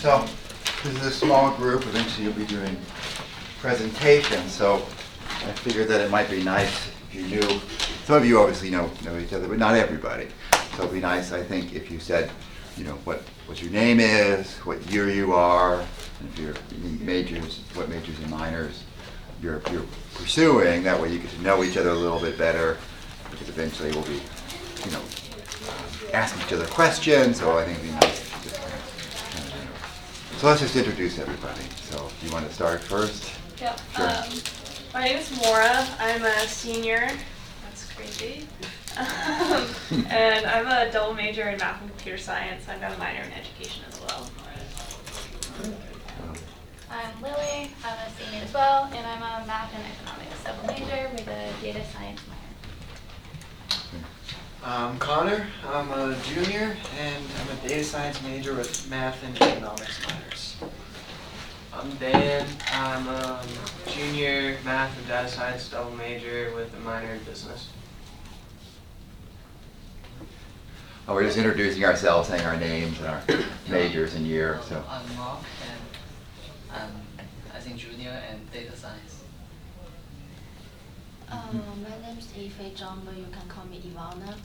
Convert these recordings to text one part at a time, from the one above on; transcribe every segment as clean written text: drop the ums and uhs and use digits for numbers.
So this is a small group. Eventually you'll be doing presentations. So I figured that it might be nice if you knew. Some of you obviously know each other, but not everybody. So it'd be nice, I think, if you said, what your name is, what year you are, and if you're majors, what majors and minors you're pursuing. That way you get to know each other a little bit better, because eventually we'll be, asking each other questions. So I think it'd be nice if you just So let's just introduce everybody. So if you want to start first. Yep. Sure. My name is Maura. I'm a senior. That's crazy. And I'm a double major in math and computer science. I've got a minor in education as well. I'm Lily. I'm a senior as well, and I'm a math and economics double major with a data science minor. I'm Connor. I'm a junior, and I'm a data science major with math and economics minors. I'm Dan. I'm a junior math and data science double major with a minor in business. Oh, we're just introducing ourselves, saying our names and our majors and year. So. I'm Mark, and I'm, I think, junior and data science. My name is Yifei Zhang, but you can call me Ivana.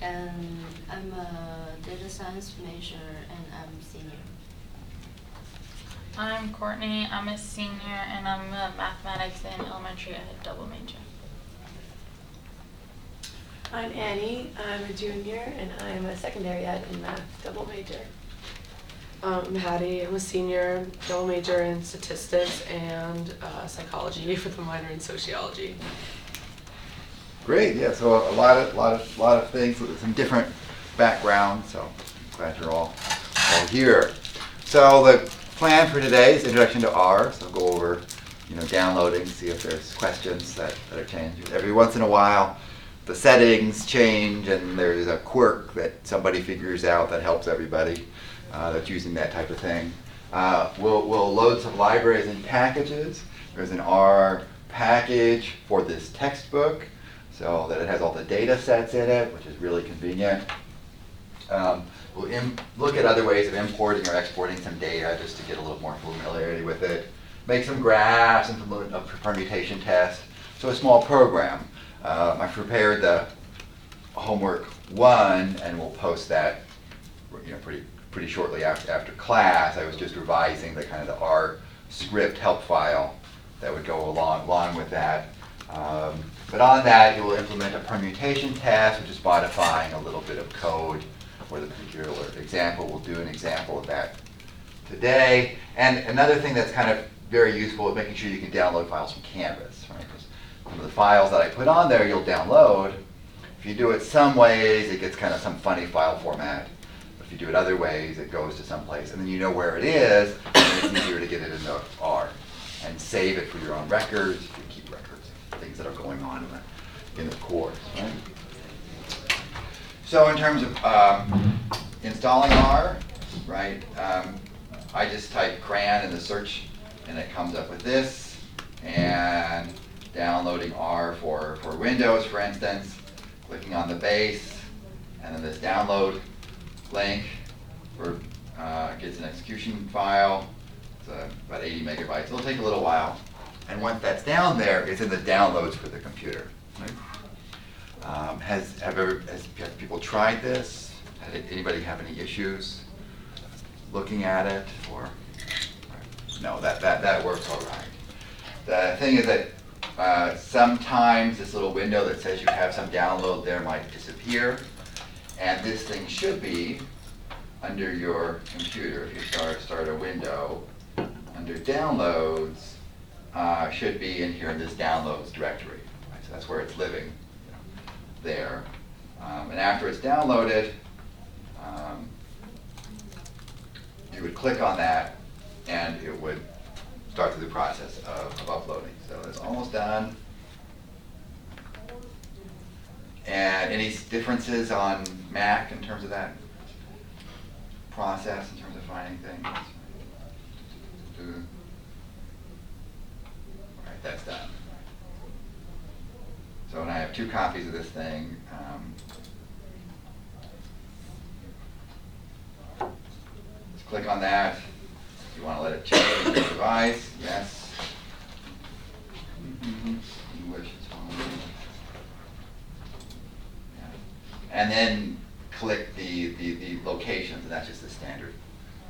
And I'm a data science major, and I'm senior. I'm Courtney. I'm a senior, and I'm a mathematics and elementary ed double major. I'm Annie. I'm a junior, and I'm a secondary ed and math double major. I'm Hattie. I'm a senior, double major in statistics and psychology with a minor in sociology. Great, yeah. So a lot of things with some different backgrounds. So I'm glad you're all here. So the plan for today is introduction to R. So go over, downloading, see if there's questions that are changed. Every once in a while, the settings change, and there's a quirk that somebody figures out that helps everybody that's using that type of thing. We'll load some libraries and packages. There's an R package for this textbook, so that it has all the data sets in it, which is really convenient. We'll look at other ways of importing or exporting some data just to get a little more familiarity with it. Make some graphs and a permutation test. So a small program. I prepared the homework 1, and we'll post that pretty shortly after class. I was just revising the kind of the R script help file that would go along with that. But on that, you will implement a permutation test, which is modifying a little bit of code for the particular example. We'll do an example of that today. And another thing that's kind of very useful is making sure you can download files from Canvas, right? Because some of the files that I put on there, you'll download. If you do it some ways, it gets kind of some funny file format. If you do it other ways, it goes to some place, and then you know where it is, and it's easier to get it into R and save it for your own records. You can keep records of things that are going on in the course. Right? So in terms of installing R, right? I just type CRAN in the search, and it comes up with this. And downloading R for Windows, for instance, clicking on the base, and then this download link gets an execution file. It's about 80 megabytes. It'll take a little while. And once that's down there, it's in the downloads for the computer. Right? Have people tried this? Did anybody have any issues looking at it? Or no, that works all right. The thing is that sometimes this little window that says you have some download there might disappear. And this thing should be under your computer. If you start a window, under downloads, should be in here in this downloads directory. Right? So that's where it's living, there. And after it's downloaded, you would click on that, and it would start through the process of uploading. So it's almost done. And any differences on Mac in terms of that process, in terms of finding things? All right, that's done. So, and I have 2 copies of this thing. It's click on that. You want to let it change the device, yes. English is fine. Yeah. And then click the locations, and that's just the standard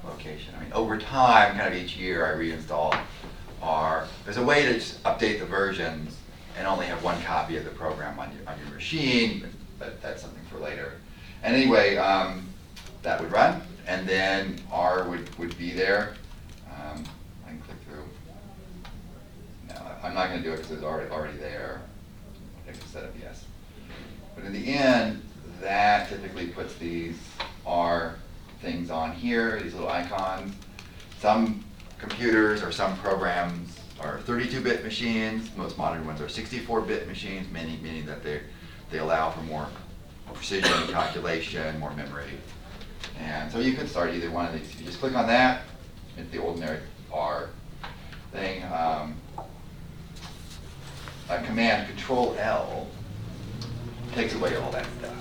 location. I mean, over time, kind of each year, I reinstall there's a way to just update the versions and only have one copy of the program on your machine, but that's something for later. And anyway, that would run, and then R would be there. I can click through. No, I'm not going to do it because it's already there. I can set up yes. But in the end, that typically puts these R things on here, these little icons. Some computers or some programs are 32-bit machines. Most modern ones are 64-bit machines, meaning that they allow for more precision in calculation, more memory. And so you could start either one of these. You just click on that, it's the ordinary R thing. A command, Control L, takes away all that stuff.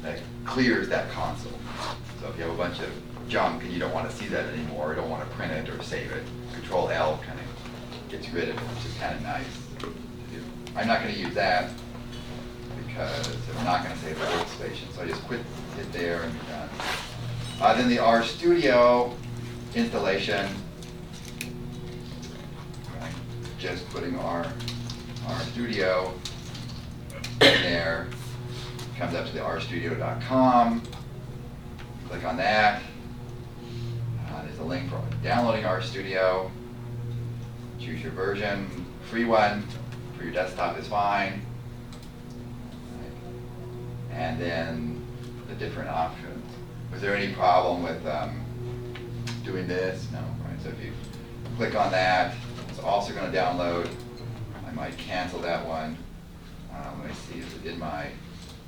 That clears that console. So if you have a bunch of junk and you don't want to see that anymore, or don't want to print it or save it, Control L kind of gets rid of it, which is kind of nice to do. I'm not going to use that because I'm not going to save the workstation, so I just quit it there and be done. Then the RStudio installation, right, just putting RStudio in there, comes up to the rstudio.com, click on that. There's a link for downloading RStudio. Choose your version, free one for your desktop is fine. And then the different options. Was there any problem with doing this? No, right? So if you click on that, it's also going to download. I might cancel that one. Let me see, is it in my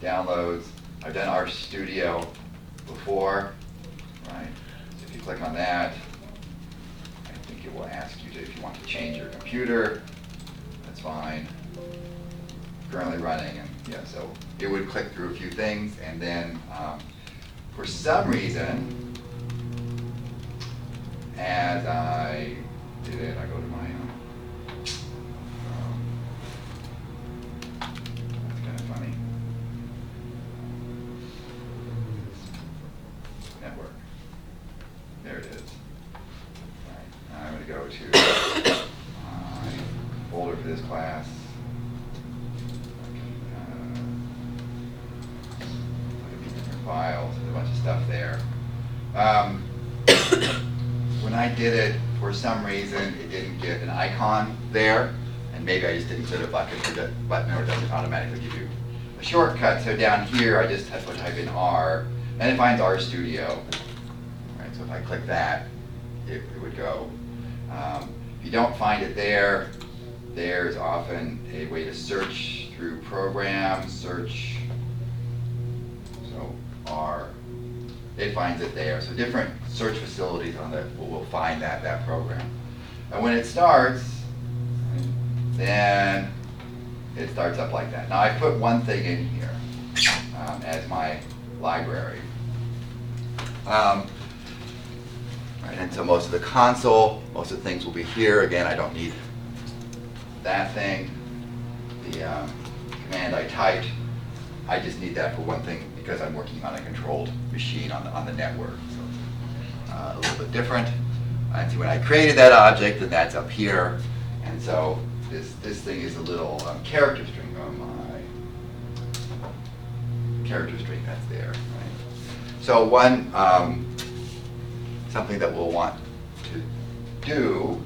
downloads? I've done RStudio before, right? So if you click on that, I think it will ask you if you want to change your computer. That's fine. Currently running, and yeah, so it would click through a few things, and then for some reason, as I did it, I go to my that's kind of funny. Network. There it is. All right, now I'm going to go to my folder for this class. Files, there's a bunch of stuff there. When I did it, for some reason, it didn't get an icon there, and maybe I just didn't put a button or it doesn't automatically give you a shortcut. So down here, I just have to type in R, and it finds RStudio. Right, so if I click that, it would go. If you don't find it there, there's often a way to search through programs, search. It finds it there. So different search facilities on that will find that program. And when it starts, then it starts up like that. Now I put one thing in here as my library. Right, and so most of the console, most of the things will be here. Again, I don't need that thing. The command I typed, I just need that for one thing because I'm working on a controlled machine on the network. So a little bit different. And so when I created that object, then that's up here. And so this thing is a little character string. Oh my. Character string that's there. Right? So one, something that we'll want to do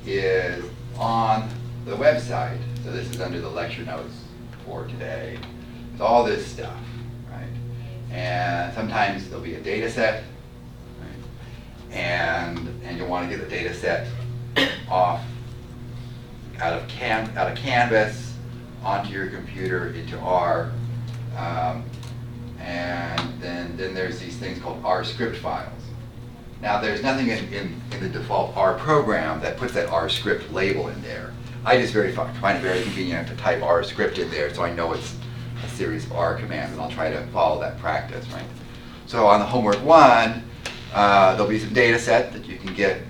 is on the website. So this is under the lecture notes for today. With all this stuff, right? And sometimes there'll be a data set, right? And you'll want to get the data set off out of Canvas onto your computer into R, and then there's these things called R script files. Now there's nothing in the default R program that puts that R script label in there. I just find it very convenient to type R script in there so I know it's a series of R commands, and I'll try to follow that practice, right? So on the homework one, there'll be some data set that you can get.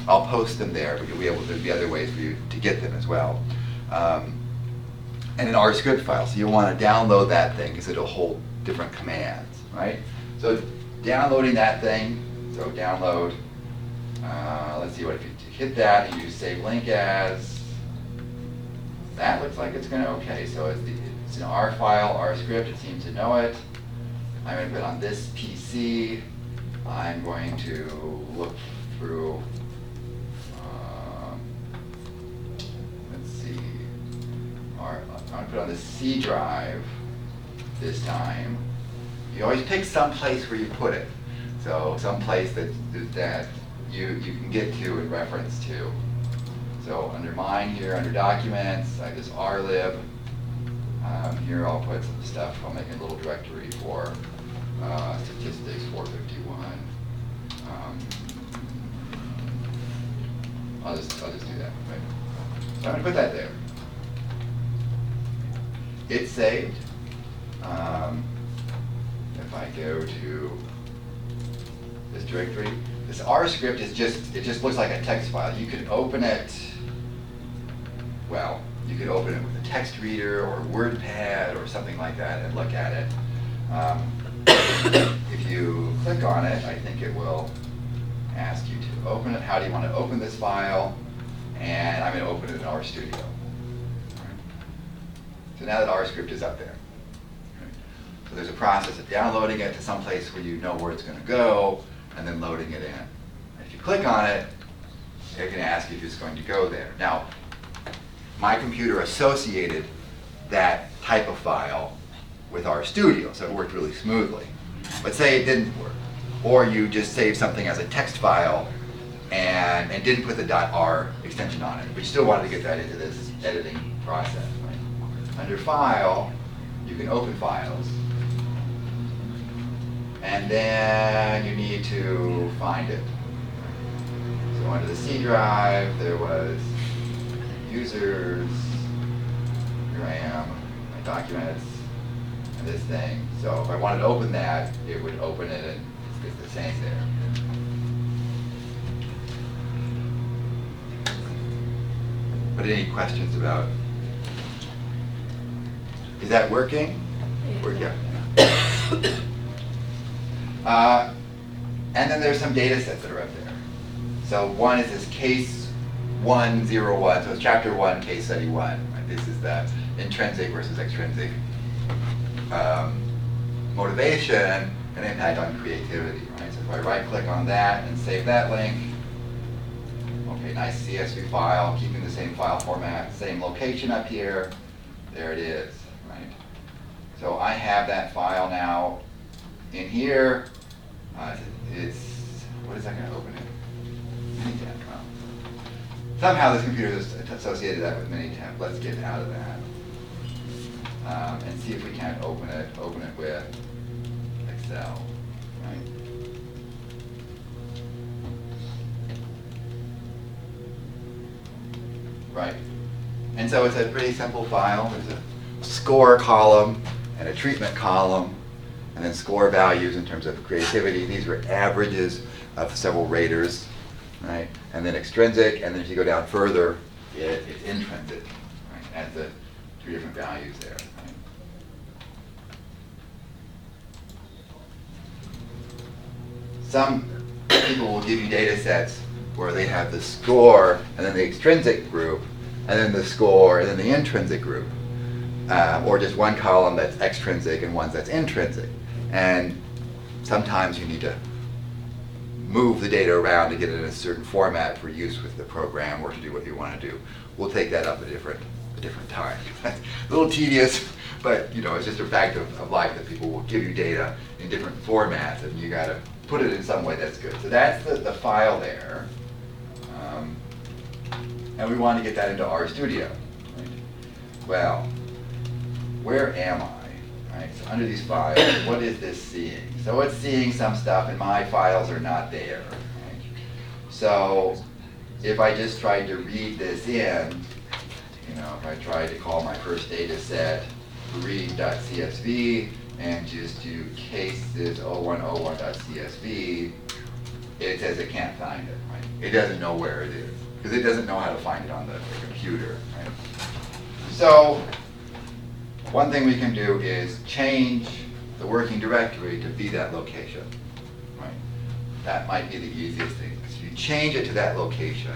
I'll post them there, but you'll be able, there'll be other ways for you to get them as well. And an R script file, so you'll want to download that thing because it'll hold different commands, right? So downloading that thing, so download, let's see what if you hit that and you save link as, that looks like it's gonna, okay, so it's an R file, R script, it seems to know it. I'm gonna put on this PC, I'm going to look through, let's see, I'm gonna put on the C drive this time. You always pick some place where you put it. So some place that you can get to and reference to. So under mine here, under documents, I have this rlib. Here I'll put some stuff, I'll make a little directory for statistics 451. I'll just do that, right? So I'm gonna put that there. It's saved. If I go to this directory, this R script is it just looks like a text file. You could open it, well, you could open it with a text reader or WordPad or something like that and look at it. If you click on it, I think it will ask you to open it. How do you want to open this file? And I'm going to open it in RStudio. So now that R script is up there. So there's a process of downloading it to some place where you know where it's going to go, and then loading it in. And if you click on it, it can ask if it's going to go there. Now, my computer associated that type of file with RStudio, so it worked really smoothly. But say it didn't work, or you just saved something as a text file and didn't put the .r extension on it, but you still wanted to get that into this editing process. Right? Under File, you can open files, and then you need to find it. So under the C drive, there was users, here I am, my documents, and this thing. So if I wanted to open that, it would open it and it's the same there. But any questions about, is that working? Yeah. And then there's some data sets that are up there. So one is this case 101, so it's chapter 1, case study 1. Right? This is the intrinsic versus extrinsic motivation and impact on creativity. Right? So if I right click on that and save that link, okay, nice CSV file, keeping the same file format, same location up here, there it is. Right? So I have that file now in here. What is that going to open it? Minitab. Somehow this computer has associated that with Minitab. Let's get out of that. And see if we can't open it with Excel. Right? Right. And so it's a pretty simple file. There's a score column and a treatment column, and then score values in terms of creativity. These were averages of several raters, right? And then extrinsic, and then if you go down further, it's intrinsic, right? At the 3 different values there. Right? Some people will give you data sets where they have the score, and then the extrinsic group, and then the score, and then the intrinsic group. Or just one column that's extrinsic and one that's intrinsic. And sometimes you need to move the data around to get it in a certain format for use with the program or to do what you want to do. We'll take that up a different time. A little tedious, but you know, it's just a fact of life that people will give you data in different formats, and you got to put it in some way that's good. So that's the file there. And we want to get that into RStudio. Right? Well, where am I? Right? So under these files, what is this seeing? So it's seeing some stuff, and my files are not there. Right? So if I just tried to read this in, you know, if I tried to call my first data set read.csv and just do cases 0101.csv, it says it can't find it, right? It doesn't know where it is, because it doesn't know how to find it on the computer, right? So, one thing we can do is change the working directory to be that location, right? That might be the easiest thing. Because if you change it to that location,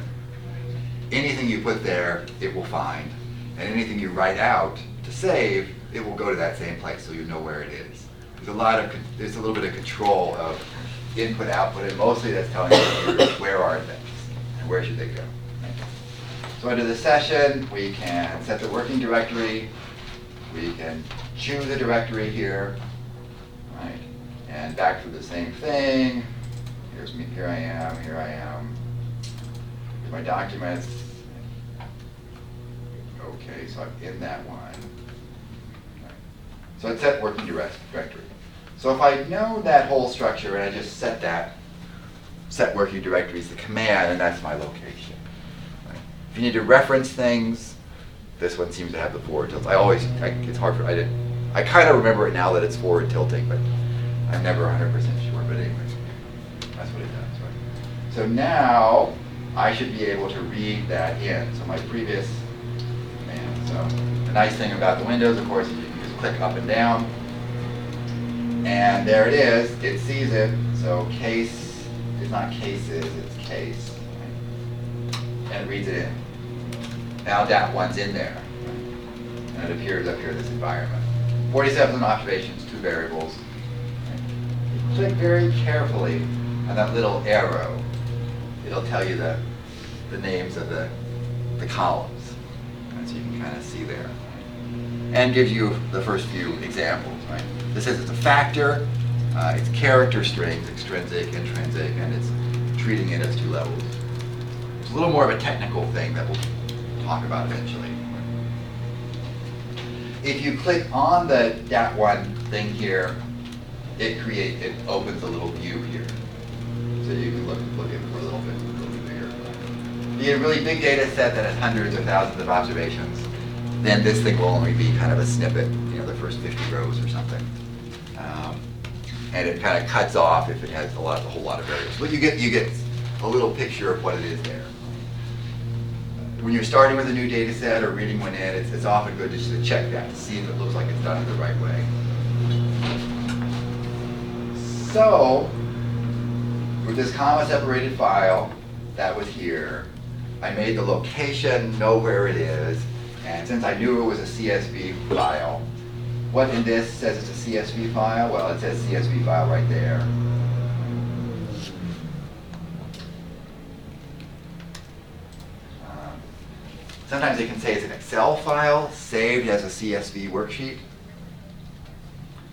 anything you put there, it will find, and anything you write out to save, it will go to that same place, so you know where it is. There's a little bit of control of input, output, and mostly that's telling you where are things and where should they go. Right? So under the session, we can set the working directory. We can choose a directory here, right? And back to the same thing. Here's me. Here I am. Here I am. Here's my documents. Okay, so I'm in that one. Right. So it's set working directory. So if I know that whole structure and I just set that, set working directory is the command, and that's my location. Right. If you need to reference things, this one seems to have the forward tilt. It's hard for, I kind of remember it now that it's forward tilting, but I'm never 100% sure. But anyway, that's what it does, right? So now I should be able to read that in. So my previous command. So the nice thing about the Windows, of course, is you can just click up and down. And there it is, it sees it. So case is not cases, it's case. Right? And it reads it in. Now that one's in there. Right? And it appears up here in this environment. 47 observations, 2 variables. Right? You click very carefully on that little arrow. It'll tell you the names of the columns. Right? So you can kind of see there. And gives you the first few examples. Right? This says it's a factor, it's character strings, extrinsic, intrinsic, and it's treating it as 2 levels. It's a little more of a technical thing that we'll talk about eventually. If you click on the .1 thing here, it opens a little view here. So you can look at it for a little bit bigger. If you get a really big data set that has hundreds or thousands of observations, then this thing will only be kind of a snippet, the first 50 rows or something. And it kind of cuts off if it has a whole lot of variables. But you get a little picture of what it is there. When you're starting with a new data set or reading one in, it's often good just to check that to see if it looks like it's done it the right way. So, with this comma-separated file that was here, I made the location know where it is, and since I knew it was a CSV file, what in this says it's a CSV file? Well, it says CSV file right there. Sometimes they can say it's an Excel file saved as a CSV worksheet.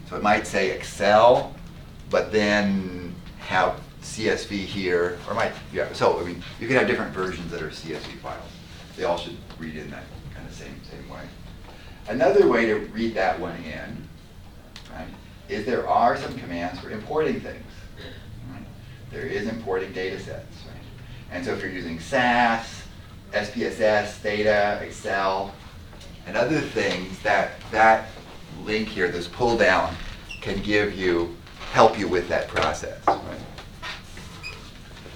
So it might say Excel, but then have CSV here, or so I mean, you can have different versions that are CSV files. They all should read in that kind of same way. Another way to read that one in, right, is there are some commands for importing things. Right? There is importing data sets. Right? And so if you're using SAS, SPSS, Theta, Excel, and other things, that link here, this pull down, can help you with that process. Right?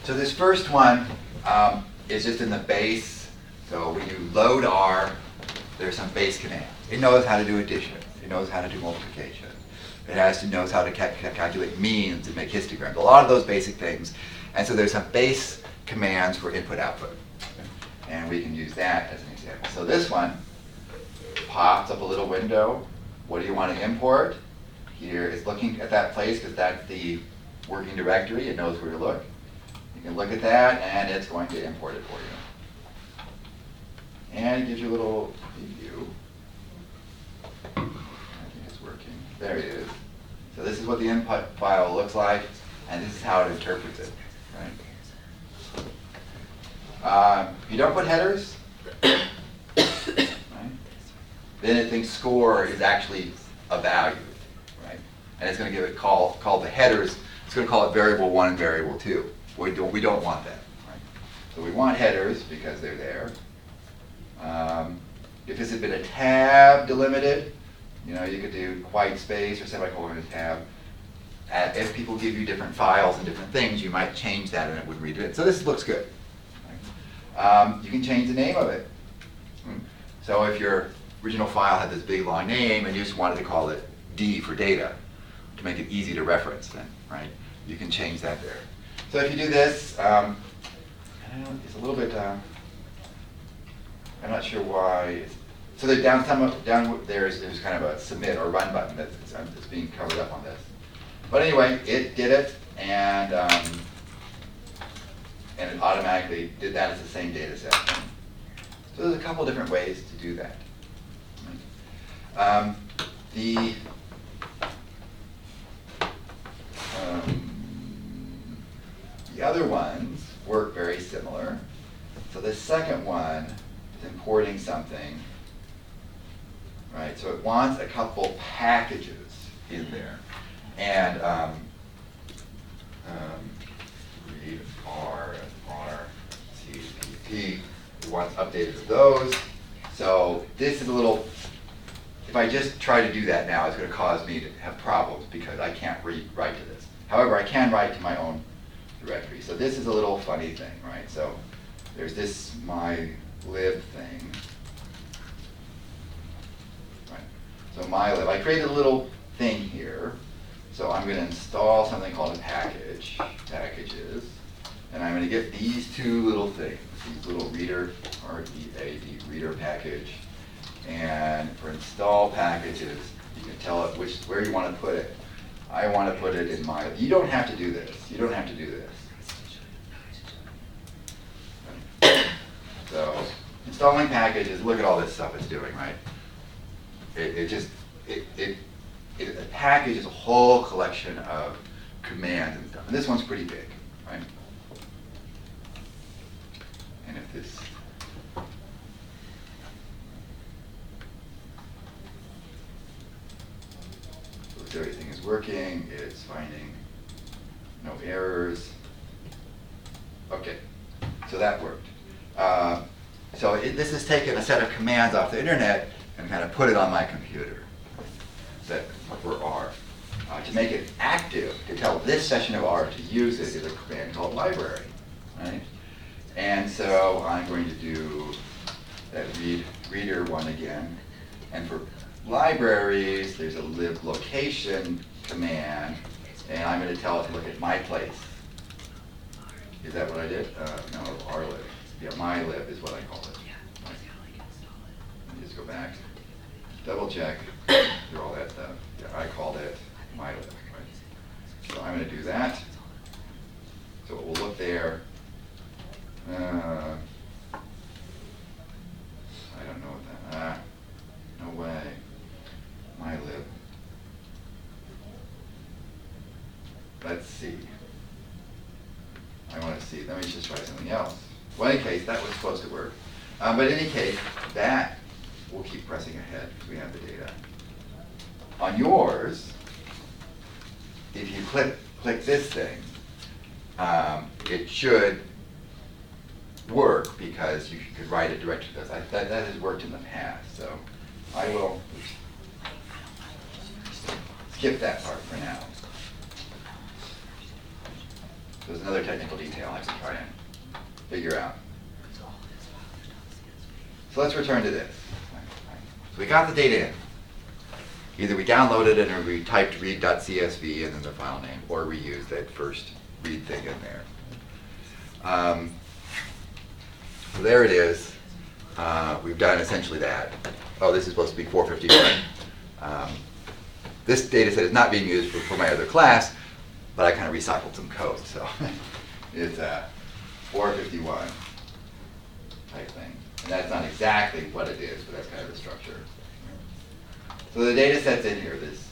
So this first one is just in the base. So when you load R, there's some base commands. It knows how to do addition. It knows how to do multiplication. It knows how to calculate means and make histograms. A lot of those basic things. And so there's some base commands for input-output. And we can use that as an example. So this one pops up a little window. What do you want to import? Here it's looking at that place because that's the working directory. It knows where to look. You can look at that and it's going to import it for you. And it gives you a little preview. I think it's working. There it is. So this is what the input file looks like, and this is how it interprets it. Right? You don't put headers, right? Then it thinks score is actually a value, right? And it's going to give it called the headers. It's going to call it variable 1 and variable 2. We don't want that, right? So we want headers because they're there. If this had been a tab delimited, You know, you could do white space or semicolon tab. If people give you different files and different things, you might change that and it would read it. So this looks good. You can change the name of it. So if your original file had this big long name and you just wanted to call it D for data to make it easy to reference, then, right? You can change that there. So if you do this, I don't know, it's a little bit, I'm not sure why. So down there's kind of a submit or run button that's being covered up on this. But anyway, it did it, and it automatically did that as the same data set. So there's a couple different ways to do that. The other ones work very similar. So the second one is importing something, right? So it wants a couple packages in there. And read RCPP, it wants updated to those. So this is a little, if I just try to do that now, it's going to cause me to have problems because I can't write to this. However, I can write to my own directory. So this is a little funny thing, right? So there's this mylib thing. Right. So mylib, I created a little thing here. So I'm going to install something called a packages, and I'm going to get these two little things, these little reader, READ, reader package, and for install packages, you can tell it where you want to put it. I want to put it in my, you don't have to do this, you don't have to do this. So installing packages, look at all this stuff it's doing, right? A package is a whole collection of commands and stuff. And this one's pretty big, right? And if this, so everything is working, it's finding no errors. Okay, so that worked. This has taken a set of commands off the internet and kind of put it on my computer. That for R. To make it active, to tell this session of R to use it, is a command called library, right? And so I'm going to do that reader one again. And for libraries, there's a lib location command, and I'm going to tell it to look at my place. Is that what I did? No, rlib. Yeah, mylib is what I called it. Let me just go back. Double check through all that stuff. Yeah, I called it mylib, right? So I'm going to do that. So it will look there. I don't know what that. No way. Mylib. Let's see. I want to see. Let me just try something else. Well, in any case, that was supposed to work. But in any case, that we'll keep pressing ahead because we have the data. On yours, if you click this thing, it should work because you could write it directly to this. That has worked in the past, so I will skip that part for now. There's another technical detail I have to try and figure out. So let's return to this. So we got the data in. Either we downloaded it or we typed read.csv and then the file name, or we used that first read thing in there. So there it is. We've done essentially that. Oh, this is supposed to be 451. This data set is not being used for my other class, but I kind of recycled some code. So it's 451 type thing. And that's not exactly what it is, but that's kind of the structure. So the data set's in here, this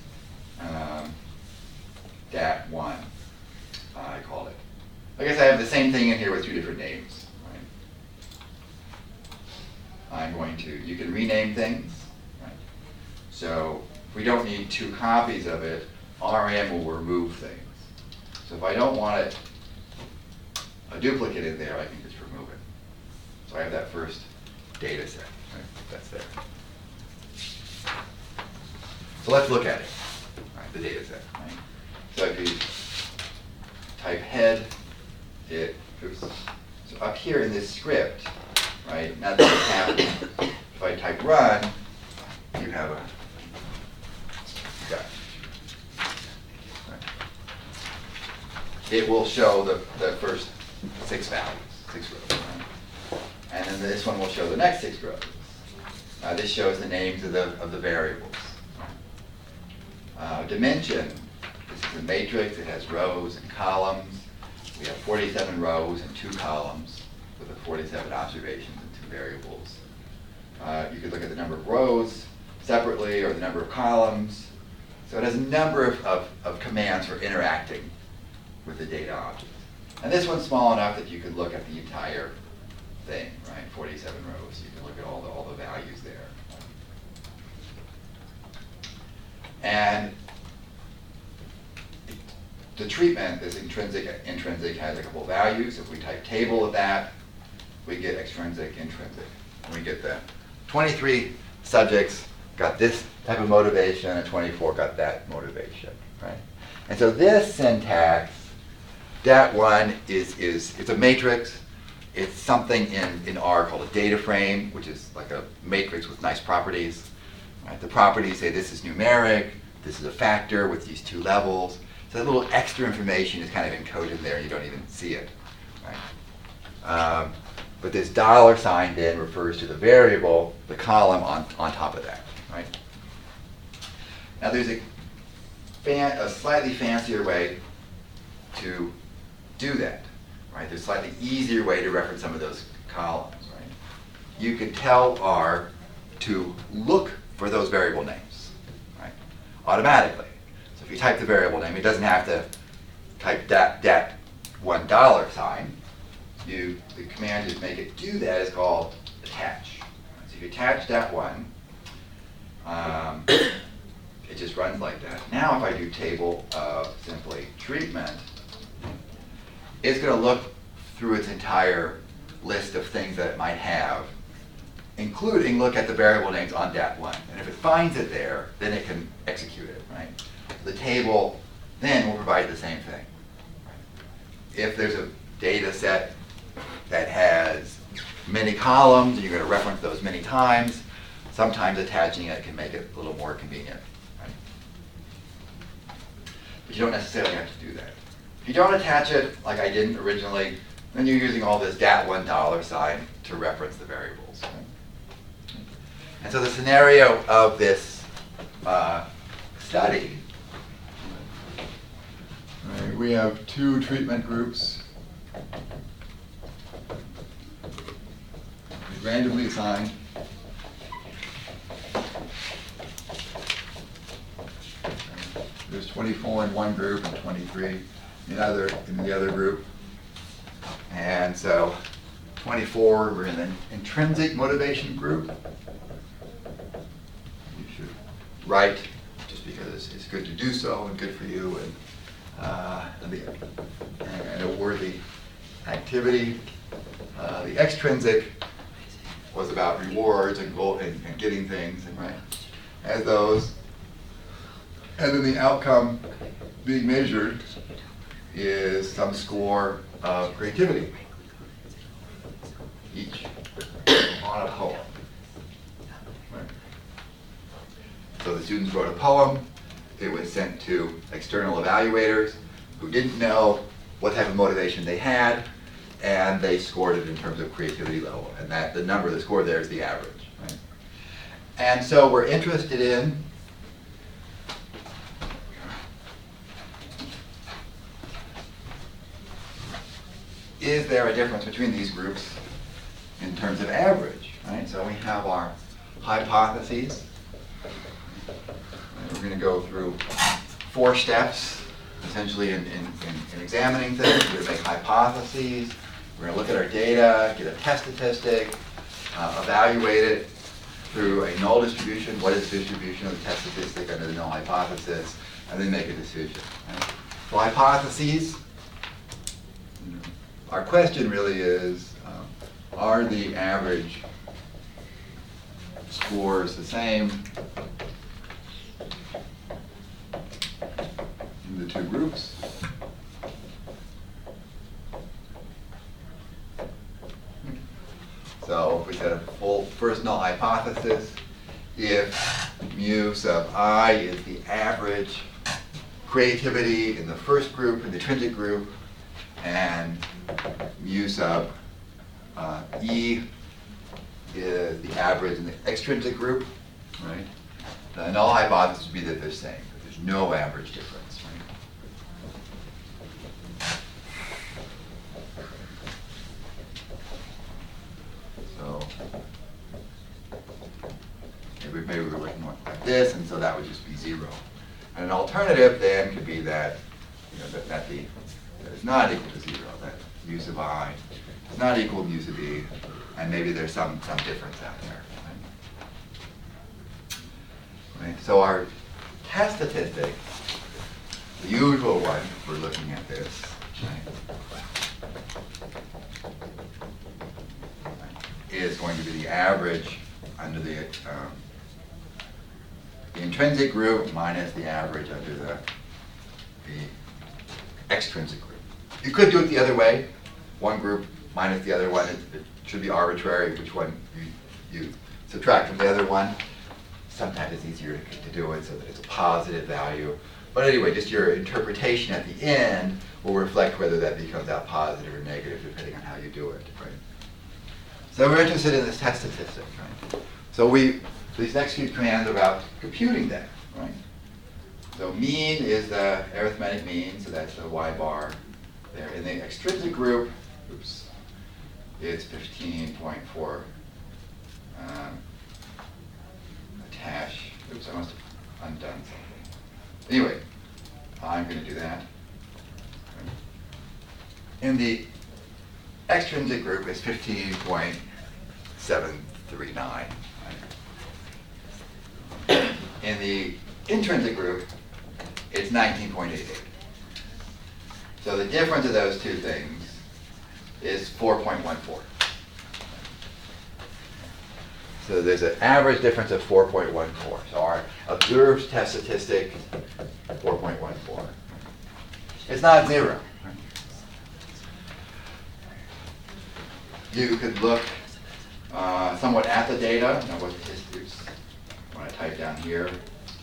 DAT1, I called it. I guess I have the same thing in here with two different names. Right? I'm going to, you can rename things. Right? So if we don't need two copies of it, RM will remove things. So if I don't want a duplicate in there, I can just remove it. So I have that first data set. Right? That's there. So let's look at it, right, the data set. Right? So if you type head, so up here in this script, right, nothing is happening. If I type run, you have a right. It will show the first 6 values, 6 rows. Right? And then this one will show the next 6 rows. This shows the names of the variables. Dimension, this is a matrix, it has rows and columns. We have 47 rows and 2 columns with the 47 observations and 2 variables. You could look at the number of rows separately or the number of columns. So it has a number of commands for interacting with the data object. And this one's small enough that you could look at the entire thing, right? 47 rows, you can look at all the values there. And the treatment is intrinsic has a couple of values. If we type table of that, we get extrinsic, intrinsic. And we get the 23 subjects got this type of motivation and 24 got that motivation, right? And so this syntax, DAT1 it's a matrix. It's something in R called a data frame, which is like a matrix with nice properties. Right? The properties say this is numeric, this is a factor with these 2 levels. So that little extra information is kind of encoded there, you don't even see it. Right? But this $sign then refers to the variable, the column on top of that. Right? Now there's a slightly fancier way to do that. Right? There's a slightly easier way to reference some of those columns. Right? You can tell R to look for those variable names, right? Automatically. So if you type the variable name, it doesn't have to type that $1 The command to make it do that is called attach. So if you attach that one, it just runs like that. Now if I do table of simply treatment, it's going to look through its entire list of things that it might have, including look at the variable names on DAT1. And if it finds it there, then it can execute it, right? The table then will provide the same thing. If there's a data set that has many columns, and you're going to reference those many times, sometimes attaching it can make it a little more convenient. Right? But you don't necessarily have to do that. If you don't attach it, like I didn't originally, then you're using all this $1 to reference the variables. Right? And so the scenario of this study, right, we have 2 treatment groups. Randomly assigned. There's 24 in one group and 23 in the other group. And so 24, we're in the intrinsic motivation group. You should write just because it's good to do so and good for you and a worthy activity. The extrinsic was about rewards and getting things, and right, as those. And then the outcome being measured is some score of creativity, each on a poem. Right? So the students wrote a poem. It was sent to external evaluators who didn't know what type of motivation they had, and they scored it in terms of creativity level. And that the number that's scored there is the average. Right? And so we're interested in is there a difference between these groups in terms of average? Right? So we have our hypotheses. And we're going to go through 4 steps, essentially in examining things. We're going to make hypotheses. We're going to look at our data, get a test statistic, evaluate it through a null distribution. What is the distribution of the test statistic under the null hypothesis? And then make a decision. Right? So hypotheses, our question really is, are the average scores the same from the two groups. So if we said a full first null hypothesis, if mu sub I is the average creativity in the first group, in the intrinsic group, and mu sub E is the average in the extrinsic group, right? The null hypothesis would be that they're the same, that there's no average difference, right? So maybe we're looking like this, and so that would just be 0. And an alternative then could be that, that it's not equal to 0, that mu sub I is not equal to mu sub E, and maybe there's some difference out there. Right? So our test statistic, the usual one for looking at this, is going to be the average under the intrinsic group minus the average under the extrinsic group. You could do it the other way, one group minus the other one. It should be arbitrary which one you subtract from the other one. Sometimes it's easier to do it so that it's a positive value. But anyway, just your interpretation at the end will reflect whether that becomes out positive or negative depending on how you do it, right? So we're interested in this test statistic, right? So these next few commands are about computing that, right? So mean is the arithmetic mean, so that's the y bar there. In the extrinsic group, it's 15.4 attach. Oops, I must have undone something. Anyway, I'm going to do that. In the extrinsic group, it's 15.739. In the intrinsic group, it's 19.88. So the difference of those two things is 4.14. So there's an average difference of 4.14. So our observed test statistic, 4.14. It's not 0. You could look somewhat at the data. Now, when I type down here,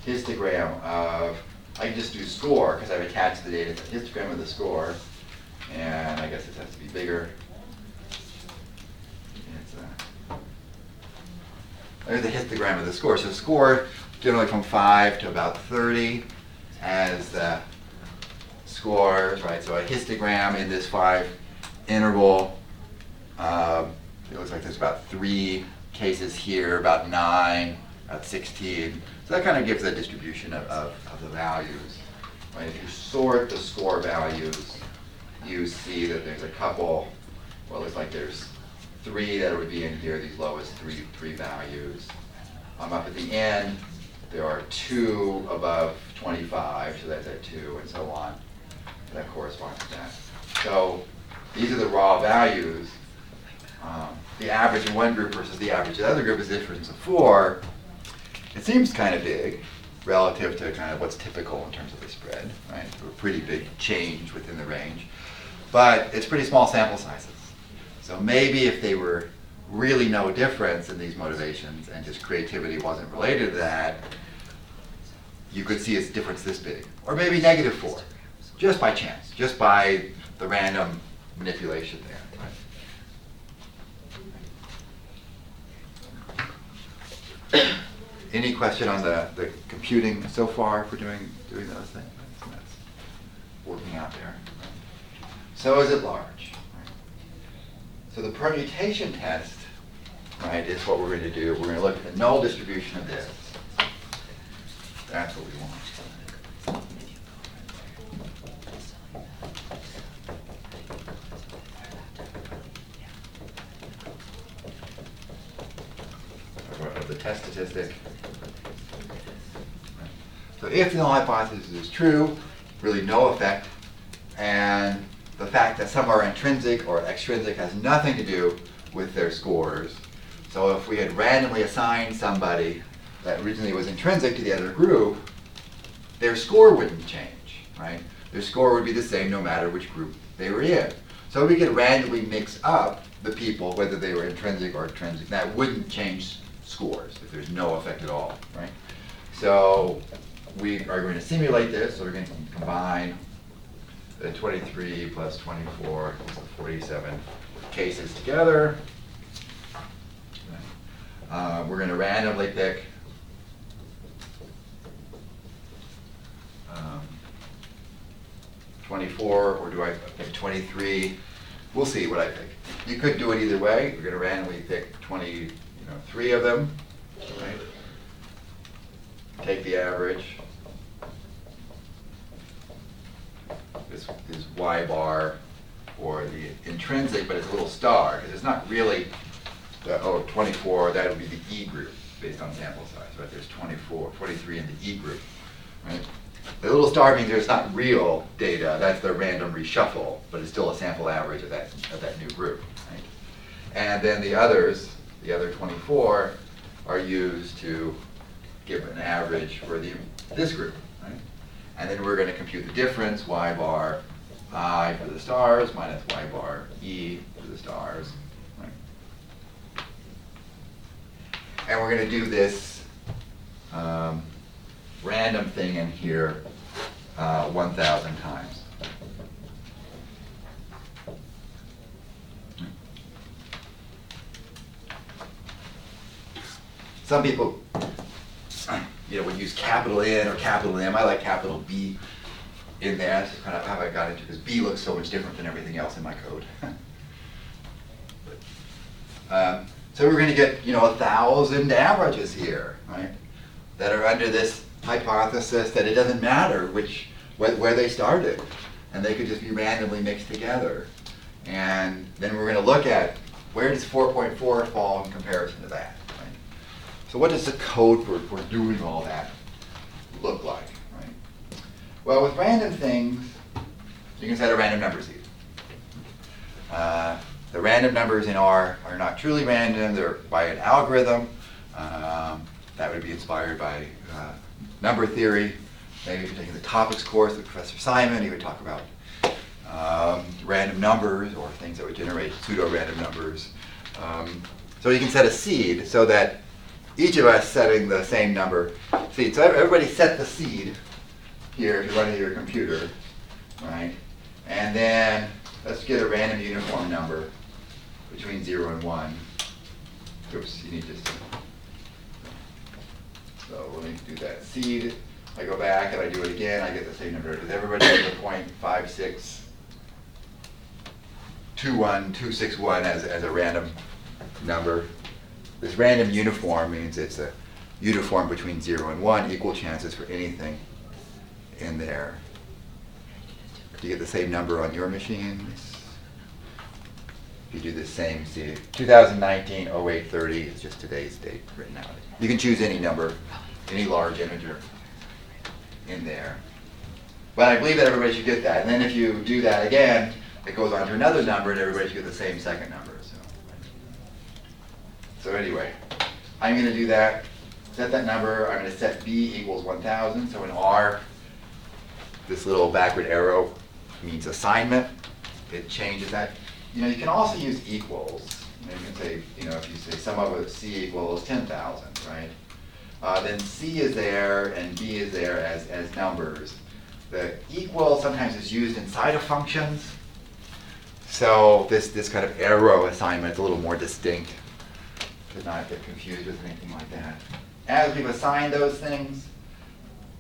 histogram of, I can just do score because I've attached the data to the histogram of the score, and I guess it has to be bigger. There's the histogram of the score. So score generally from 5 to about 30 as the scores, right? So a histogram in this 5 interval, it looks like there's about 3 cases here, about 9, about 16. So that kind of gives a distribution of the values. Right? If you sort the score values, you see that there's a couple, well, it looks like there's 3 that would be in here, these lowest three values. Up at the end, there are 2 above 25, so that's at 2, and so on. And that corresponds to that. So these are the raw values. The average in one group versus the average in the other group is a difference of 4. It seems kind of big relative to kind of what's typical in terms of the spread, right? So a pretty big change within the range. But it's pretty small sample sizes. So maybe if they were really no difference in these motivations and just creativity wasn't related to that, you could see a difference this big. Or maybe negative 4, just by chance, just by the random manipulation there. Right? Any question on the computing so far for doing those things? That's working out there. So is it large? So the permutation test, right, is what we're going to do. We're going to look at the null distribution of this. That's what we want. Of the test statistic. So if the null hypothesis is true, really no effect, and the fact that some are intrinsic or extrinsic has nothing to do with their scores. So if we had randomly assigned somebody that originally was intrinsic to the other group, their score wouldn't change, right? Their score would be the same no matter which group they were in. So we could randomly mix up the people, whether they were intrinsic or extrinsic. That wouldn't change scores if there's no effect at all, right? So we are going to simulate this, so we're going to combine the 23 plus 24, plus the 47 cases together. We're going to randomly pick 24, or do I pick 23? We'll see what I pick. You could do it either way. We're going to randomly pick 23 of them, right? Take the average. This is Y bar for the intrinsic, but it's a little star, because it's not really, 24, that would be the E group based on sample size, right? There's 23 in the E group, right? The little star means there's not real data, that's the random reshuffle, but it's still a sample average of that new group, right? And then the others, the other 24, are used to give an average for this group, right? And then we're going to compute the difference, Y bar I for the stars minus Y bar E for the stars, right? And we're going to do this random thing in here 1,000 times. Some people, would use capital N or capital M. I like capital B in there. That's kind of how I got into it, because B looks so much different than everything else in my code. So we're going to get 1,000 averages here, right? That are under this hypothesis that it doesn't matter where they started, and they could just be randomly mixed together. And then we're going to look at where does 4.4 fall in comparison to that. Right? So what does the code for doing all that look like? Right? Well, with random things, you can set a random number seed. The random numbers in R are not truly random. They're by an algorithm. That would be inspired by number theory. Maybe if you're taking the topics course with Professor Simon, he would talk about random numbers or things that would generate pseudo-random numbers. So you can set a seed so that each of us setting the same number seed. So everybody set the seed here if you're running your computer, right? And then let's get a random uniform number between 0 and 1. Oops, you need this. So let me do that seed. I go back and I do it again. I get the same number. Does everybody get the 0.5621261 as a random number? This random uniform means it's a uniform between 0 and 1, equal chances for anything in there. Do you get the same number on your machines? You do the same, see, 2019 0830 is just today's date written out. You can choose any number, any large integer in there. But I believe that everybody should get that. And then if you do that again, it goes on to another number and everybody should get the same second number. So anyway, I'm going to do that, set that number. I'm going to set B equals 1,000. So in R, this little backward arrow means assignment. It changes that. You can also use equals. You can say, if you say sum of C equals 10,000, right? Then C is there and B is there as numbers. The equal sometimes is used inside of functions. So this kind of arrow assignment is a little more distinct to not get confused with anything like that. As we've assigned those things,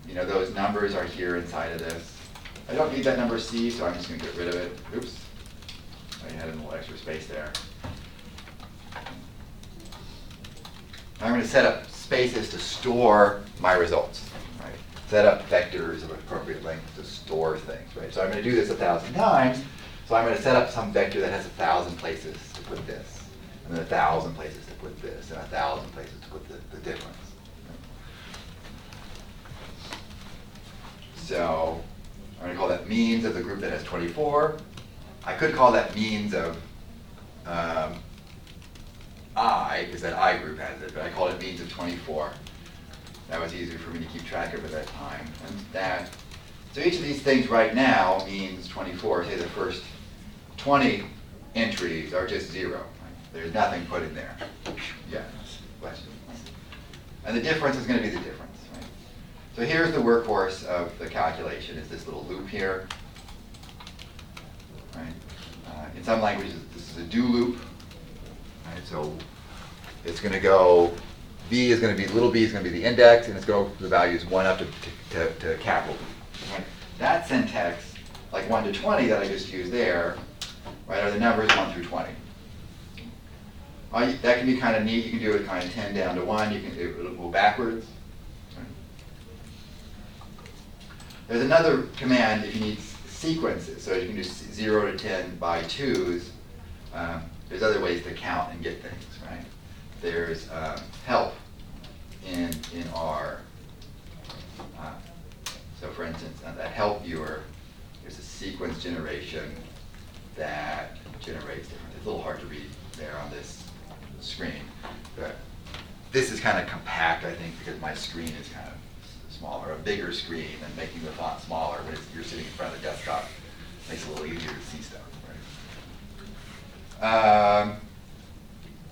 those numbers are here inside of this. I don't need that number C, so I'm just going to get rid of it. Oops. I had a little extra space there. I'm going to set up spaces to store my results. Right? Set up vectors of appropriate length to store things. Right? So I'm going to do this 1,000 times. So I'm going to set up some vector that has 1,000 places to put this, and then 1,000 places to put this, and 1,000 places to put the difference. So I'm going to call that means of the group that has 24. I could call that means of I, because that I group has it, but I called it means of 24. That was easier for me to keep track of at that time. And that So each of these things right now means 24. Say the first 20 entries are just 0. Right? There's nothing put in there. Yeah, questions. And the difference is going to be the difference. Right? So here's the workhorse of the calculation. It's this little loop here. Right? In some languages, this is a do loop. Right? So it's going to go, b is going to be, little b is going to be the index, and it's going to go to the values 1 up to capital B. Right? That syntax, like 1 to 20 that I just used there, right, are the numbers 1 through 20. That can be kind of neat. You can do it kind of 10 down to 1. You can do it, it'll go backwards. Right? There's another command if you need sequences. So you can do 0 to 10 by 2s. There's other ways to count and get things, right? There's help in R. So for instance, that help viewer, there's a sequence generation that generates different. It's a little hard to read there on this screen. But this is kind of compact, I think, because my screen is kind of smaller. A bigger screen and making the font smaller when you're sitting in front of the desktop makes it a little easier to see stuff. Right?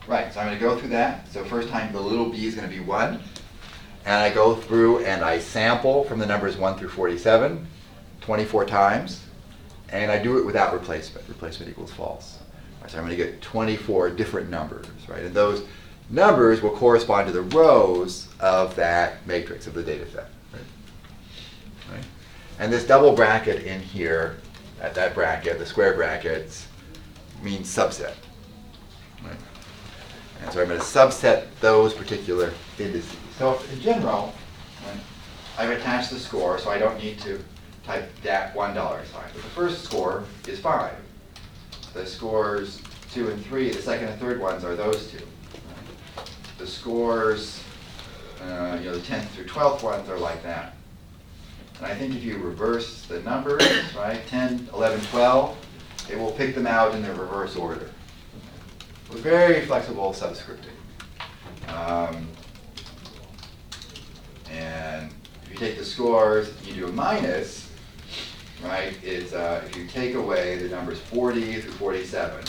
Right, so I'm going to go through that. So first time the little b is going to be 1. And I go through and I sample from the numbers 1 through 47, 24 times. And I do it without replacement. Replacement equals false. Right, so I'm going to get 24 different numbers, right? And those numbers will correspond to the rows of that matrix of the data set. Right? Right? And this double bracket in here, at that bracket, the square brackets, means subset. Right? And so I'm going to subset those particular indices. So in general, right, I've attached the score, so I don't need to type that $1 sign. But the first score is 5. The scores 2 and 3, the second and third ones are those two. Right? The scores, the 10th through 12th ones are like that. And I think if you reverse the numbers, right, 10, 11, 12, it will pick them out in the reverse order. With very flexible subscripting. And if you take the scores, you do a minus, right, is if you take away the numbers 40 through 47,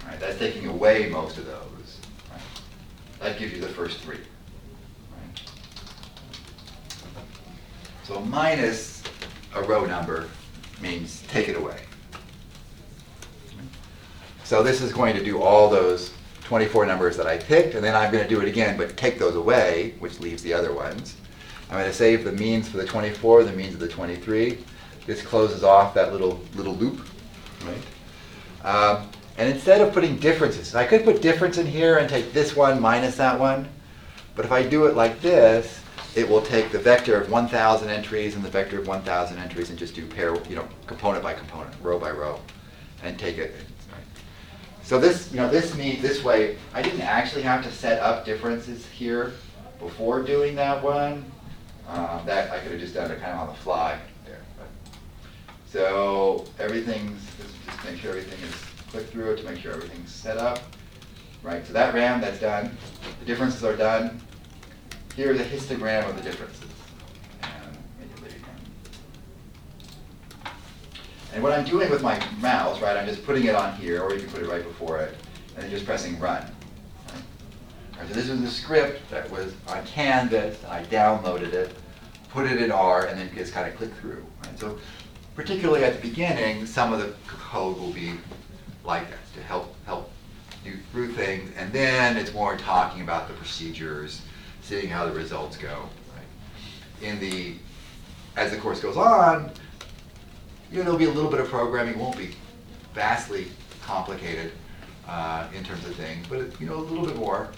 right, that's taking away most of those. Right? That gives you the first 3. Right? So minus a row number means take it away. So this is going to do all those 24 numbers that I picked, and then I'm going to do it again, but take those away, which leaves the other ones. I'm going to save the means for the 24, the means of the 23. This closes off that little loop, right? And instead of putting differences, I could put difference in here and take this one minus that one, but if I do it like this, it will take the vector of 1,000 entries and the vector of 1,000 entries and just do component by component, row by row, and take it. So this way, I didn't actually have to set up differences here before doing that one. That I could have just done it kind of on the fly there. So just make sure everything is click through it to make sure everything's set up. Right, so that RAM, that's done. The differences are done. Here's a histogram of the differences. And make it big. And what I'm doing with my mouse, right, I'm just putting it on here, or you can put it right before it, and then just pressing run. Right? Right, so this was the script that was on Canvas, and I downloaded it, put it in R, and then just kind of click through. Right? So particularly at the beginning, some of the code will be like that, to help do through things, and then it's more talking about the procedures, seeing how the results go. Right? As the course goes on, there'll be a little bit of programming. It won't be vastly complicated in terms of things, but a little bit more.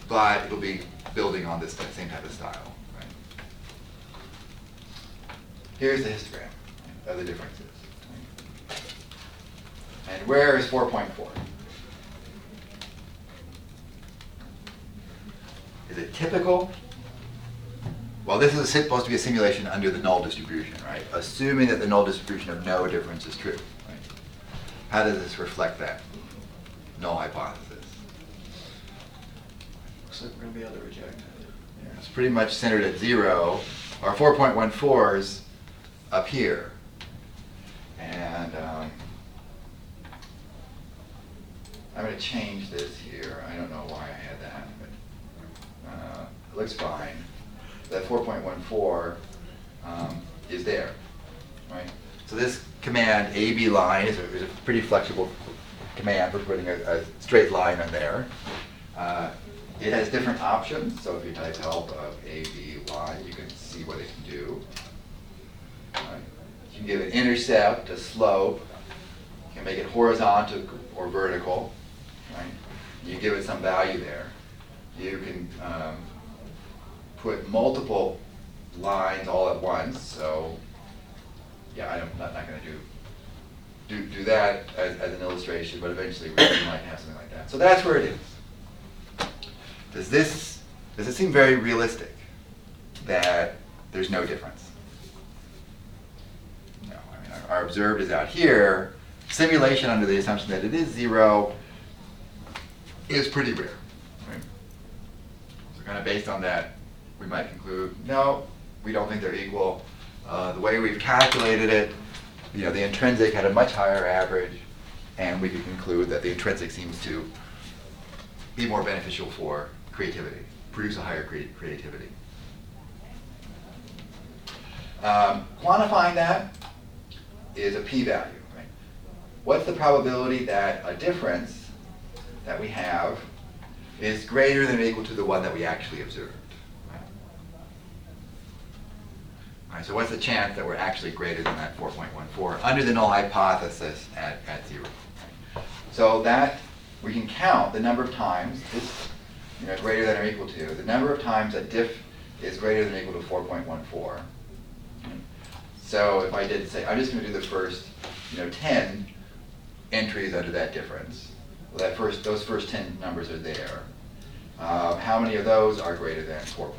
But it'll be building on this same type of style. Right? Here's the histogram of the differences. Right? And where is 4.4? Is it typical? Well, this is supposed to be a simulation under the null distribution, right? Assuming that the null distribution of no difference is true. Right? How does this reflect that null hypothesis? Looks like we're going to be able to reject it. Yeah, it's pretty much centered at 0. Our 4.14s up here. And I'm going to change this here. I don't know why I had that, but it looks fine. That 4.14 is there, right? So this command AB line is a pretty flexible command for putting a straight line on there. It has different options, so if you type help of AB line, you can see what it can do. Right. You can give an intercept, a slope. You can make it horizontal or vertical. Right. You give it some value there. You can put multiple lines all at once. So, yeah, I'm not going to do that as an illustration, but eventually we might have something like that. So that's where it is. Does it seem very realistic that there's no difference? No, I mean, our observed is out here. Simulation under the assumption that it is 0 is pretty rare. Right? So kind of based on that, we might conclude, no, we don't think they're equal. The way we've calculated it, the intrinsic had a much higher average, and we could conclude that the intrinsic seems to be more beneficial for creativity, produce a higher creativity. Quantifying that is a p-value. Right? What's the probability that a difference that we have is greater than or equal to the one that we actually observed? Right? All right, so what's the chance that we're actually greater than that 4.14 under the null hypothesis at 0? Right? So that we can count the number of times this greater than or equal to, the number of times that diff is greater than or equal to 4.14. So if I did say, I'm just going to do the first 10 entries under that difference. Well, those first 10 numbers are there. How many of those are greater than 4.114?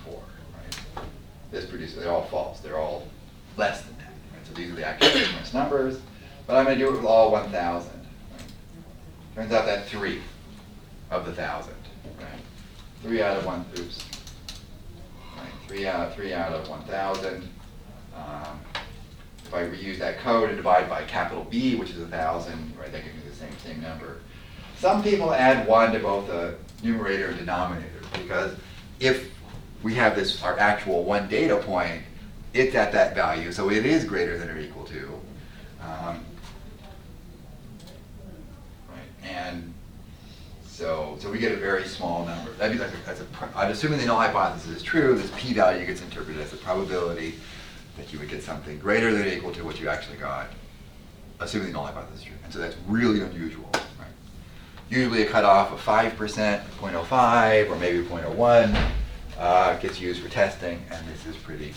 Right? This produces, they're all false. They're all less than that. Right? So these are the actual difference numbers. But I'm going to do it with all 1,000. Right? Turns out that 3 of the 1,000. Right? 3 out of 1. Oops. Right? 3 out of 1,000. If I reuse that code and divide by capital B, which is 1,000, right, that gives me the same number. Some people add 1 to both the numerator and denominator, because if we have this, our actual 1 data point, it's at that value, so it is greater than or equal to. Right, and so we get a very small number. That'd be like I'm assuming the null hypothesis is true. This p-value gets interpreted as the probability that you would get something greater than or equal to what you actually got, assuming the null hypothesis is true. And so that's really unusual. Right? Usually a cutoff of 5%, 0.05, or maybe 0.01 gets used for testing, and this is pretty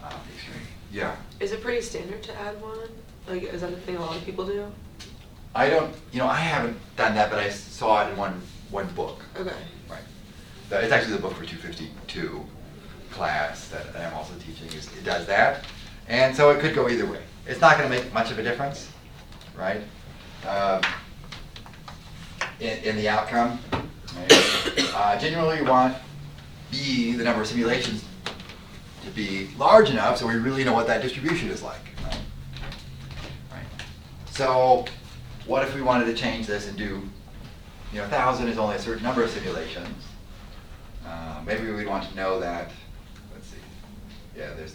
extreme. Yeah? Is it pretty standard to add 1? Like, is that a thing a lot of people do? I don't, I haven't done that, but I saw it in one book. Okay. Right. It's actually the book for 252 class that I'm also teaching. It does that. And so it could go either way. It's not going to make much of a difference, right? In the outcome. Right? Generally, we want B, the number of simulations, to be large enough so we really know what that distribution is like. Right? Right. So what if we wanted to change this and do, 1,000 is only a certain number of simulations. Maybe we'd want to know that, let's see, yeah, there's,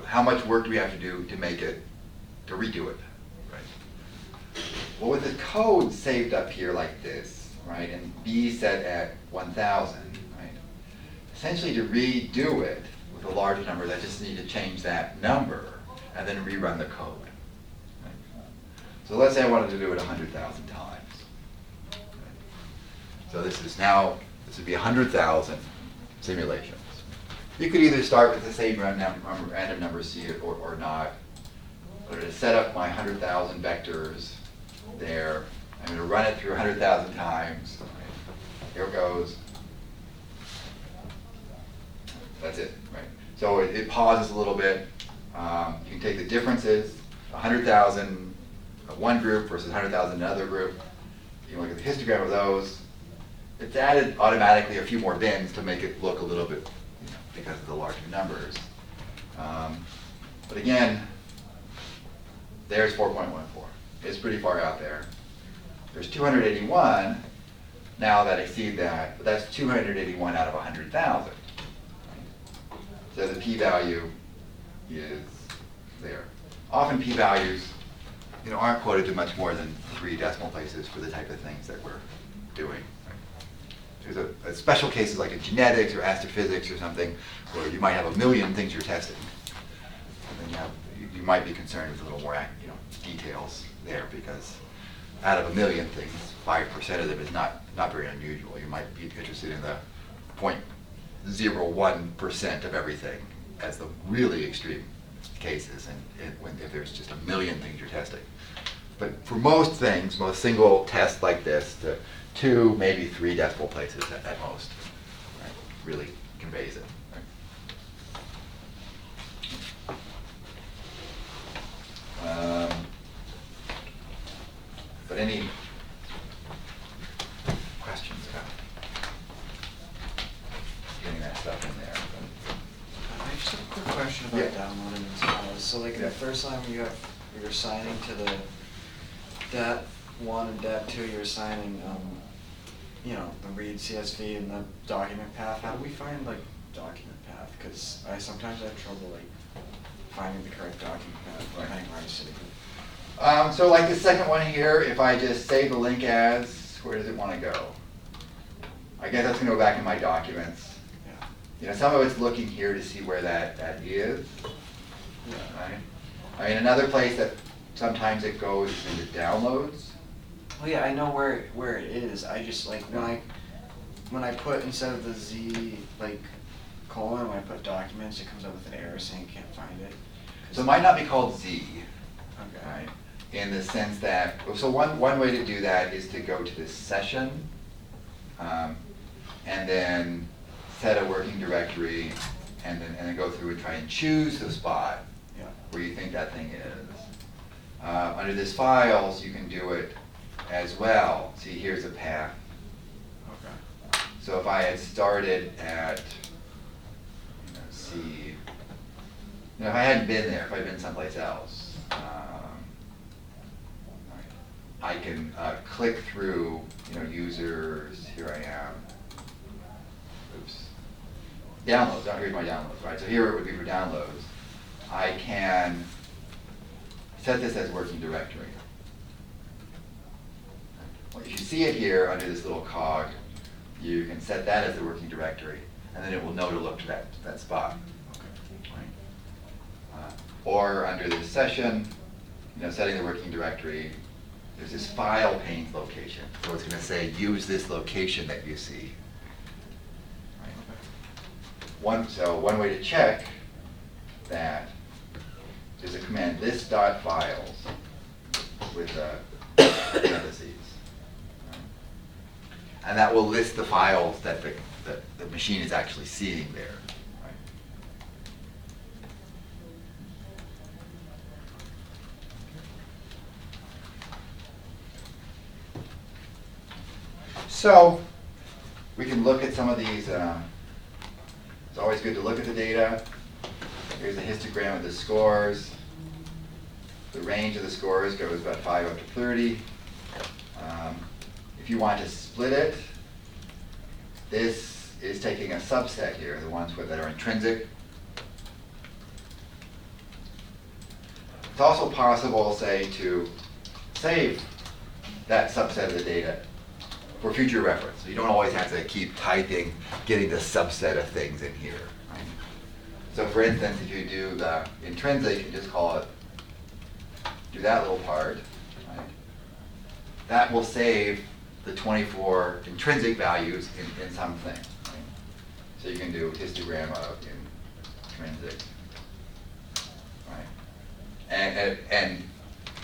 how much work do we have to do to make it, to redo it, right? Well, with the code saved up here like this, right, and B set at 1,000, right, essentially to redo it with a larger number, I just need to change that number and then rerun the code. Right? So let's say I wanted to do it 100,000 times. Right? So this would be 100,000 simulations. You could either start with the same random number C or not. I'm going to set up my 100,000 vectors there. I'm going to run it through 100,000 times. Here it goes. That's it, right? So it pauses a little bit. You can take the differences, 100,000 of one group versus 100,000 another group. You can look at the histogram of those. It's added automatically a few more bins to make it look a little bit because of the larger numbers. But again, there's 4.14. It's pretty far out there. There's 281 now that exceed that, but that's 281 out of 100,000. So the p-value is there. Often p-values, aren't quoted to much more than 3 decimal places for the type of things that we're doing. There's a special cases like in genetics or astrophysics or something where you might have a million things you're testing. And then you might be concerned with a little more details there, because out of a million things, 5% of them is not very unusual. You might be interested in the 0.01% of everything as the really extreme cases, and if there's just a million things you're testing. But for most things, most single tests like this, the 2, maybe 3 decimal places at most, right, really conveys it. Right? But any questions about getting that stuff in there? I just have a quick question about Yeah. downloading these files. So like the first time you're assigning to the DAT1 and DAT2, you're assigning, the read CSV and the document path. How do we find like document path? Because I sometimes have trouble like finding the correct document path depending where I'm sitting. So like the second one here, if I just save the link as, where does it want to go? I guess that's going to go back in my documents. Yeah. Some of it's looking here to see where that is. Yeah. Right? I mean, another place that sometimes it goes into downloads. Well, yeah, I know where it is. I just like when I put, instead of the Z colon, when I put documents, it comes up with an error saying can't find it. So it might not be called Z. Okay. Right? In the sense that, so one way to do that is to go to this session, and then set a working directory, and then go through and try and choose the spot Yeah. where you think that thing is. Under this files, you can do it as well. See, here's a path. Okay. So if I had started at, C, if I hadn't been there, if I'd been someplace else, I can click through, users, here I am. Oops. Downloads, here's my downloads, right? So here it would be for downloads. I can set this as working directory. Well, if you see it here under this little cog, you can set that as the working directory, and then it will know to look to that spot. Right? Or under this session, setting the working directory, there's this file panes location. So it's going to say, use this location that you see. Right? One way to check that is a command, this dot files with parentheses. Right? And that will list the files that the machine is actually seeing there. Right? So we can look at some of these. It's always good to look at the data. Here's a histogram of the scores. The range of the scores goes about 5 up to 30. If you want to split it, this is taking a subset here, the ones that are intrinsic. It's also possible, say, to save that subset of the data for future reference. So you don't always have to keep typing, getting the subset of things in here. Right? So for instance, if you do the intrinsic, you just call it, do that little part. Right? That will save the 24 intrinsic values in something. Right? So you can do histogram of intrinsic. Right? And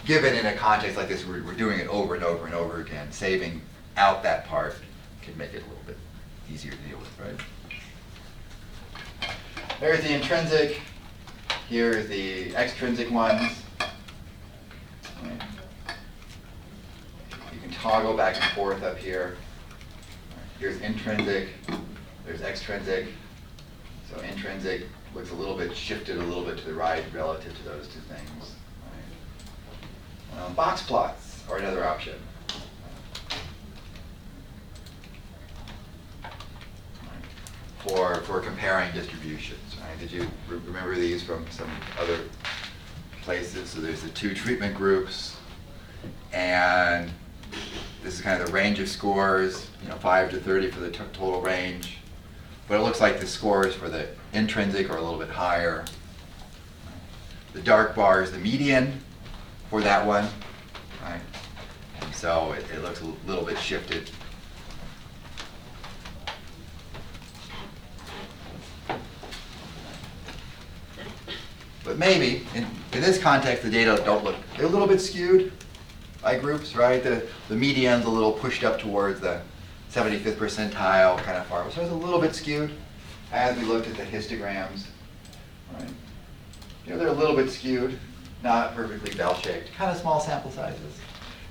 given in a context like this, we're doing it over and over and over again, saving out that part can make it a little bit easier to deal with, right? There's the intrinsic. Here's the extrinsic ones. Right. You can toggle back and forth up here. Here's intrinsic. There's extrinsic. So intrinsic looks a little bit shifted a little bit to the right relative to those two things. Right? Box plots are another option. For comparing distributions, right? Did you remember these from some other places? So there's the two treatment groups, and this is kind of the range of scores, 5 to 30 for the total range. But it looks like the scores for the intrinsic are a little bit higher. The dark bar is the median for that one, right? And so it looks a little bit shifted. But maybe, in this context, the data don't look, they're a little bit skewed by groups, right? The median's a little pushed up towards the 75th percentile, kind of far. So it's a little bit skewed as we looked at the histograms, right? They're a little bit skewed, not perfectly bell-shaped, kind of small sample sizes.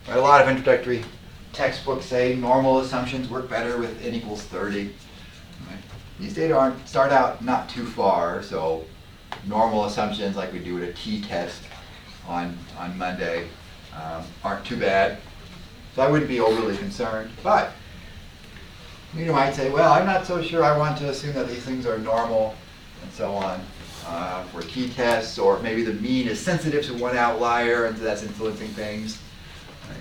Right? A lot of introductory textbooks say normal assumptions work better with n equals 30. Right? These data start out not too far, so normal assumptions like we do at a t-test on Monday aren't too bad. So I wouldn't be overly concerned. But you might say, well, I'm not so sure I want to assume that these things are normal and so on for t-tests, or maybe the mean is sensitive to one outlier and so that's influencing things. Right.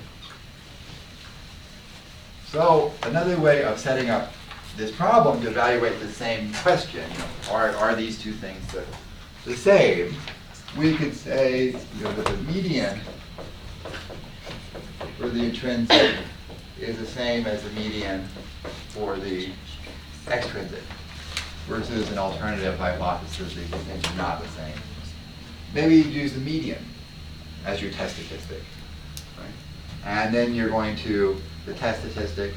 So another way of setting up this problem to evaluate the same question, are these two things the same? We could say that the median for the intrinsic is the same as the median for the extrinsic, versus an alternative hypothesis that these things are not the same. Maybe you use the median as your test statistic, right? And then you're going to, the test statistic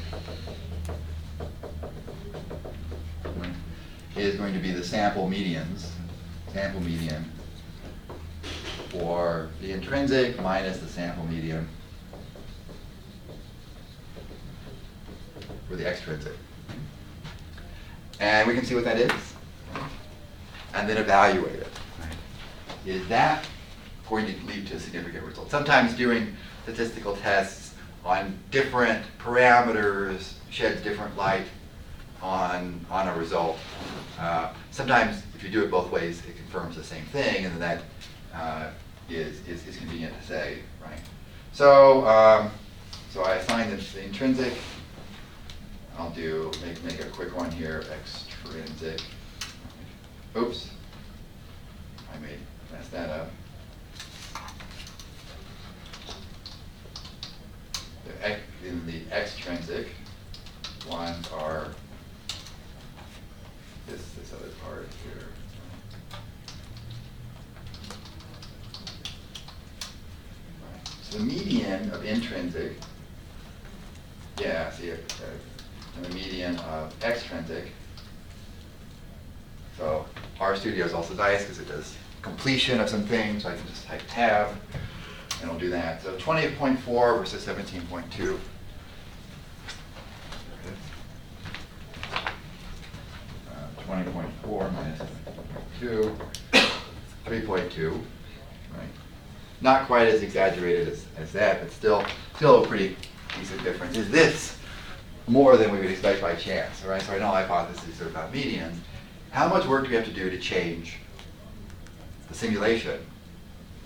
is going to be the sample median for the intrinsic minus the sample median for the extrinsic. And we can see what that is, and then evaluate it. Right? Is that going to lead to significant results? Sometimes doing statistical tests on different parameters sheds different light on a result. Sometimes if you do it both ways, it confirms the same thing, and that is convenient to say, right? So, so I assigned the intrinsic. I'll make a quick one here, extrinsic. Oops, I may mess that up. In the extrinsic ones are this other part here. Right. So the median of intrinsic, yeah, see it. And the median of extrinsic. So RStudio is also nice because it does completion of some things. So I can just type tab and it'll do that. So 20.4 versus 17.2. 20.4 minus 7.2, 3.2, right? Not quite as exaggerated as that, but still a pretty decent difference. Is this more than we would expect by chance, right? So our null hypotheses are about medians. How much work do we have to do to change the simulation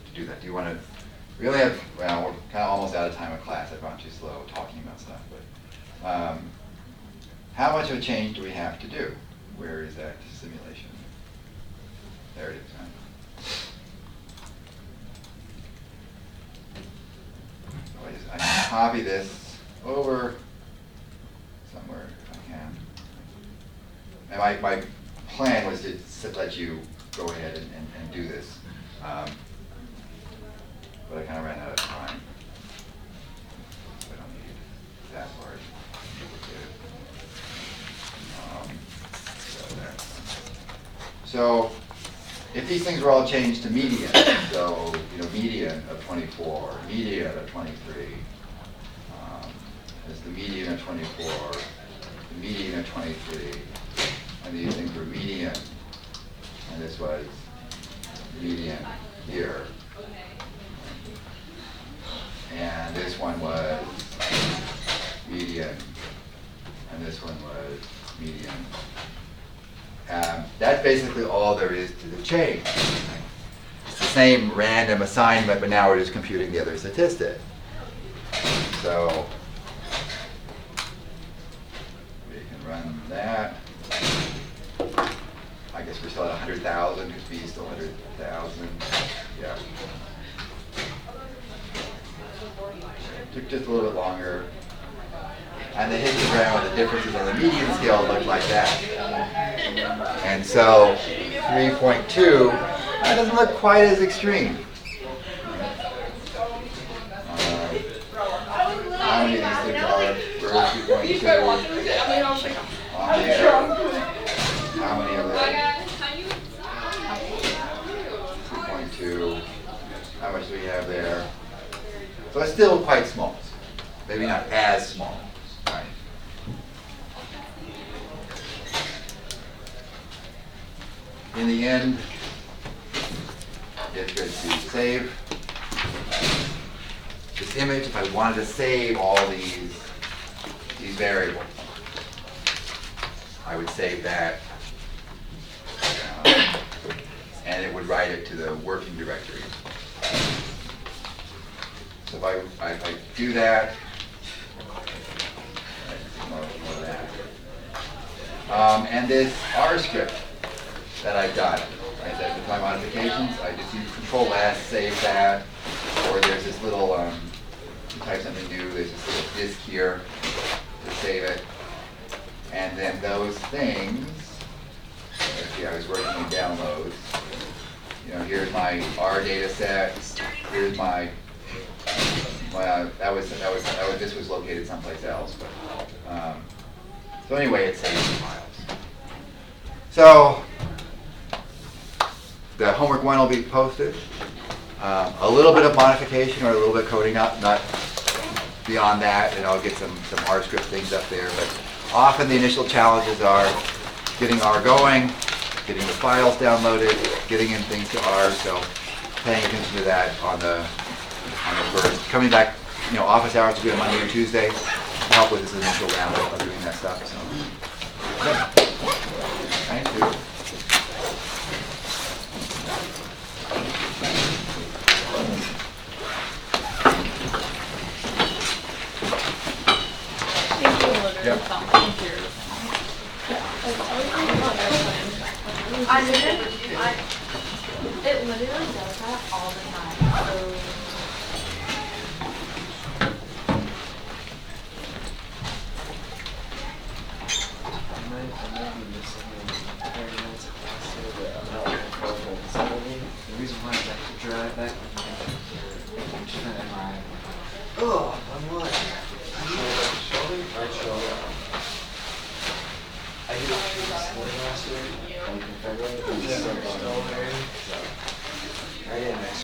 to do that? Do you want to really have, well, we're kind of almost out of time in class. I've gone too slow talking about stuff, but how much of a change do we have to do? Where is that simulation? There it is, right? So I can copy this over somewhere if I can. And my plan was to let you go ahead and do this. But I kind of ran out of time. So I don't need that part. So if these things were all changed to median, so median of 24, median of 23, is the median of 24, the median of 23, and these things were median and this was median here. And this one was median, and this one was median. That's basically all there is to the change. It's the same random assignment, but now we're just computing the other statistic. So we can run that. I guess we're still at 100,000 because B is still 100,000. Yeah. Took just a little bit longer. And the histogram of the differences on the median scale looked like that. And so 3.2, that doesn't look quite as extreme. How many of these things are? Where's 3.2? How many of them? 3.2. How much do we have there? So it's still quite small. Maybe not as small. Right. In the end, it's good to save this image. If I wanted to save all these variables, I would save that, and it would write it to the working directory. So if I do that, more of that. And this R script that I've done, right, that with my modifications, I just use Control S, save that, or there's this little, you type something new, there's this little disk here to save it. And then those things, let's see, I was working in downloads. You know, here's my R data set, here's my, well, this was located someplace else. But, so anyway, it saves the files. So the homework one will be posted. A little bit of modification or a little bit of coding, not beyond that, and I'll get some R script things up there. But often the initial challenges are getting R going, getting the files downloaded, getting in things to R. So paying attention to that on the first. Coming back, you know, office hours will be on Monday or Tuesday to help with this initial round of doing that stuff. So, okay. Thank you. Yep. It literally does that all the time. So The reason why I have to drive back, I'm just an MRI. Oh, I'm what?